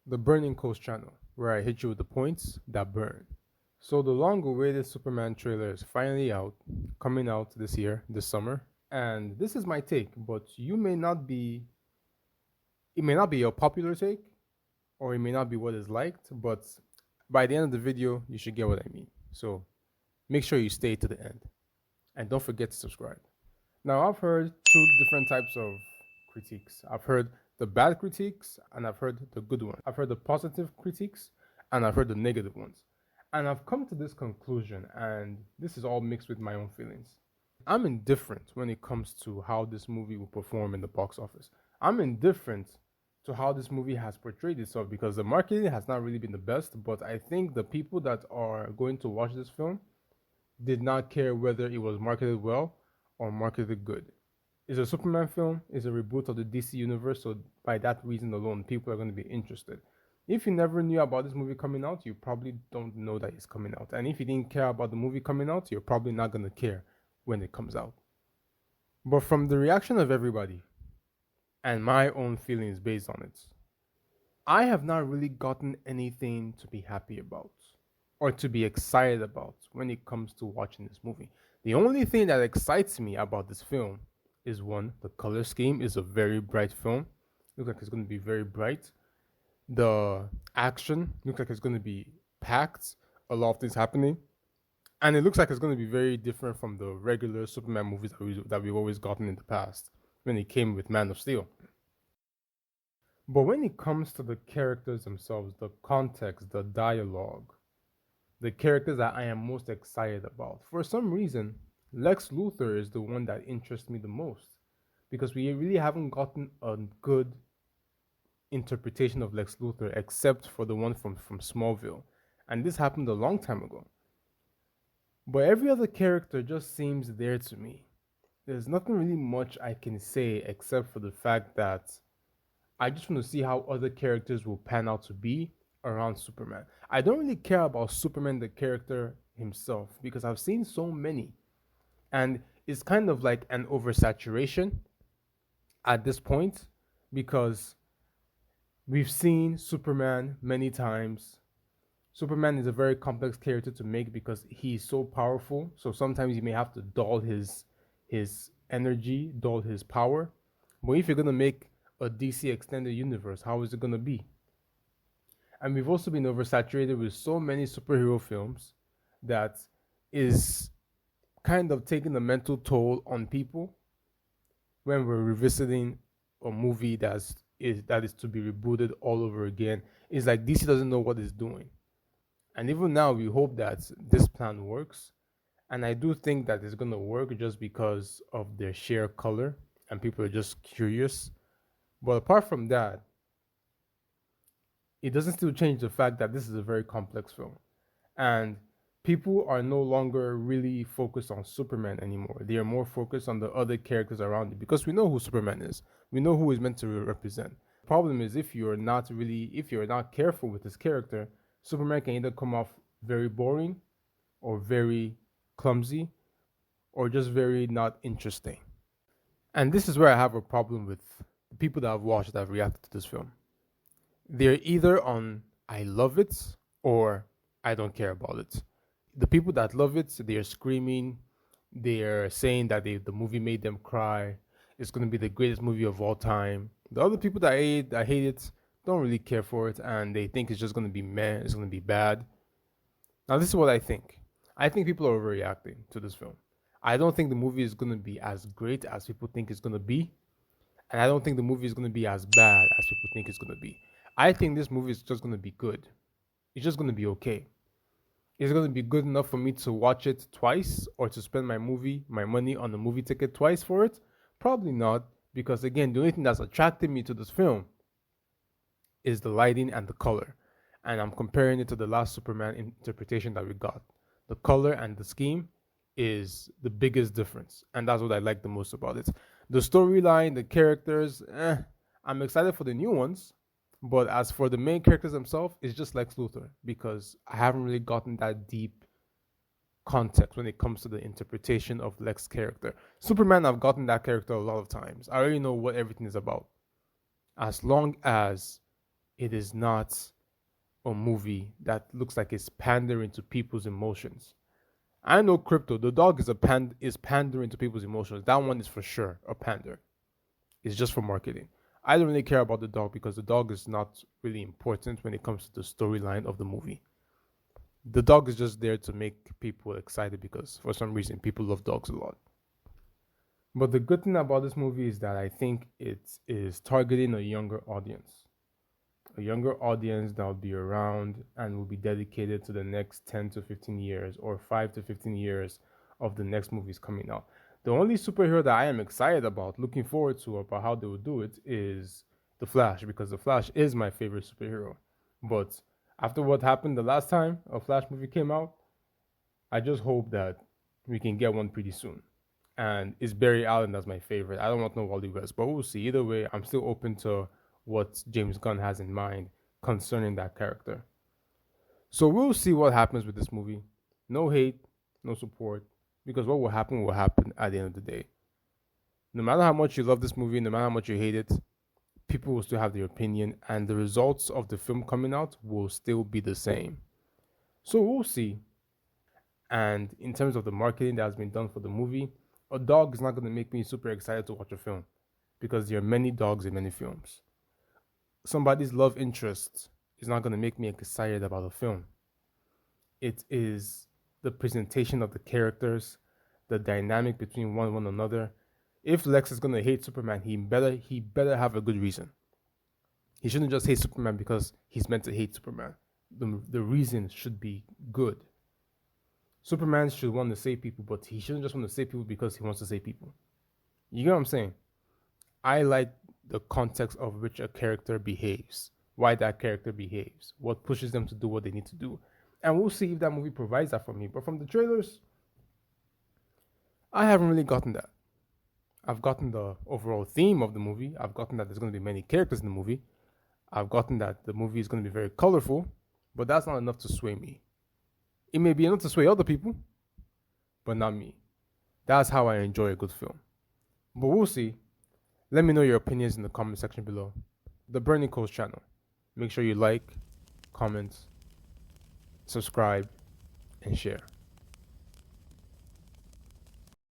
the Burning Coast channel, where I hit you with the points that burn. So the long-awaited Superman trailer is finally out, coming out this year, this summer, and this is my take, but it may not be a popular take, or it may not be what is liked, but by the end of the video, you should get what I mean. So make sure you stay to the end, and don't forget to subscribe. Now, I've heard two different types of critiques. I've heard the bad critiques and I've heard the good ones. I've heard the positive critiques and I've heard the negative ones. And I've come to this conclusion, and this is all mixed with my own feelings. I'm indifferent when it comes to how this movie will perform in the box office. I'm indifferent to how this movie has portrayed itself because the marketing has not really been the best, but I think the people that are going to watch this film did not care whether it was marketed well or marketed good. It's a Superman film, it's a reboot of the DC universe, so by that reason alone, people are going to be interested. If you never knew about this movie coming out, you probably don't know that it's coming out. And if you didn't care about the movie coming out, you're probably not going to care when it comes out. But from the reaction of everybody and my own feelings based on it, I have not really gotten anything to be happy about or to be excited about when it comes to watching this movie. The only thing that excites me about this film is one, the color scheme is a very bright film. Looks like it's going to be very bright. The action looks like it's going to be packed, a lot of things happening. And it looks like it's going to be very different from the regular Superman movies that we've always gotten in the past when it came with Man of Steel. But when it comes to the characters themselves, the context, the dialogue, the characters that I am most excited about, for some reason, Lex Luthor is the one that interests me the most because we really haven't gotten a good interpretation of Lex Luthor except for the one from Smallville. And this happened a long time ago. But every other character just seems there to me. There's nothing really much I can say except for the fact that I just want to see how other characters will pan out to be around Superman. I don't really care about Superman, the character himself, because I've seen so many. And it's kind of like an oversaturation at this point because we've seen Superman many times. Superman is a very complex character to make because he's so powerful. So sometimes you may have to dull his energy, dull his power. But if you're going to make a DC extended universe, how is it going to be? And we've also been oversaturated with so many superhero films that is kind of taking a mental toll on people when we're revisiting a movie that is to be rebooted all over again. It's like DC doesn't know what it's doing. And even now, we hope that this plan works. And I do think that it's going to work just because of their sheer color and people are just curious. But apart from that, it doesn't still change the fact that this is a very complex film. And people are no longer really focused on Superman anymore. They are more focused on the other characters around it because we know who Superman is. We know who he's meant to represent. The problem is if you're not careful with this character, Superman can either come off very boring or very clumsy or just very not interesting. And this is where I have a problem with the people that I've watched that have reacted to this film. They're either on I love it or I don't care about it. The people that love it, they're screaming, they're saying that the movie made them cry. It's going to be the greatest movie of all time. The other people that hate it don't really care for it and they think it's just going to be meh, it's going to be bad. Now, this is what I think. I think people are overreacting to this film. I don't think the movie is going to be as great as people think it's going to be. And I don't think the movie is going to be as bad as people think it's going to be. I think this movie is just going to be good. It's just going to be okay. Is it going to be good enough for me to watch it twice or to spend my money on the movie ticket twice for it? Probably not, because again, the only thing that's attracted me to this film is the lighting and the color. And I'm comparing it to the last Superman interpretation that we got. The color and the scheme is the biggest difference. And that's what I like the most about it. The storyline, the characters, I'm excited for the new ones. But as for the main characters themselves, it's just Lex Luthor because I haven't really gotten that deep context when it comes to the interpretation of Lex's character. Superman, I've gotten that character a lot of times. I already know what everything is about. As long as it is not a movie that looks like it's pandering to people's emotions. I know Crypto, the dog is pandering to people's emotions. That one is for sure a pander. It's just for marketing. I don't really care about the dog because the dog is not really important when it comes to the storyline of the movie. The dog is just there to make people excited because for some reason people love dogs a lot. But the good thing about this movie is that I think it is targeting a younger audience. A younger audience that will be around and will be dedicated to the next 10 to 15 years or 5 to 15 years of the next movies coming out. The only superhero that I am excited about, looking forward to about how they will do it, is The Flash, because The Flash is my favorite superhero. But after what happened the last time a Flash movie came out, I just hope that we can get one pretty soon. And it's Barry Allen that's my favorite. I don't want no Wally West, but we'll see. Either way, I'm still open to what James Gunn has in mind concerning that character. So we'll see what happens with this movie. No hate, no support, because what will happen at the end of the day. No matter how much you love this movie, no matter how much you hate it, people will still have their opinion, and the results of the film coming out will still be the same. So we'll see. And in terms of the marketing that has been done for the movie, a dog is not going to make me super excited to watch a film because there are many dogs in many films. Somebody's love interest is not going to make me excited about a film. It is the presentation of the characters, the dynamic between one another. If Lex is going to hate Superman, he better have a good reason. He shouldn't just hate Superman because he's meant to hate Superman. The reason should be good. Superman should want to save people, but he shouldn't just want to save people because he wants to save people. You get what I'm saying? I like the context of which a character behaves, why that character behaves, what pushes them to do what they need to do. And we'll see if that movie provides that for me. But from the trailers, I haven't really gotten that. I've gotten the overall theme of the movie. I've gotten that there's going to be many characters in the movie. I've gotten that the movie is going to be very colorful, but that's not enough to sway me. It may be enough to sway other people, but not me. That's how I enjoy a good film. But we'll see. Let me know your opinions in the comment section below. The Burning Coast channel. Make sure you like, comment, subscribe, and share.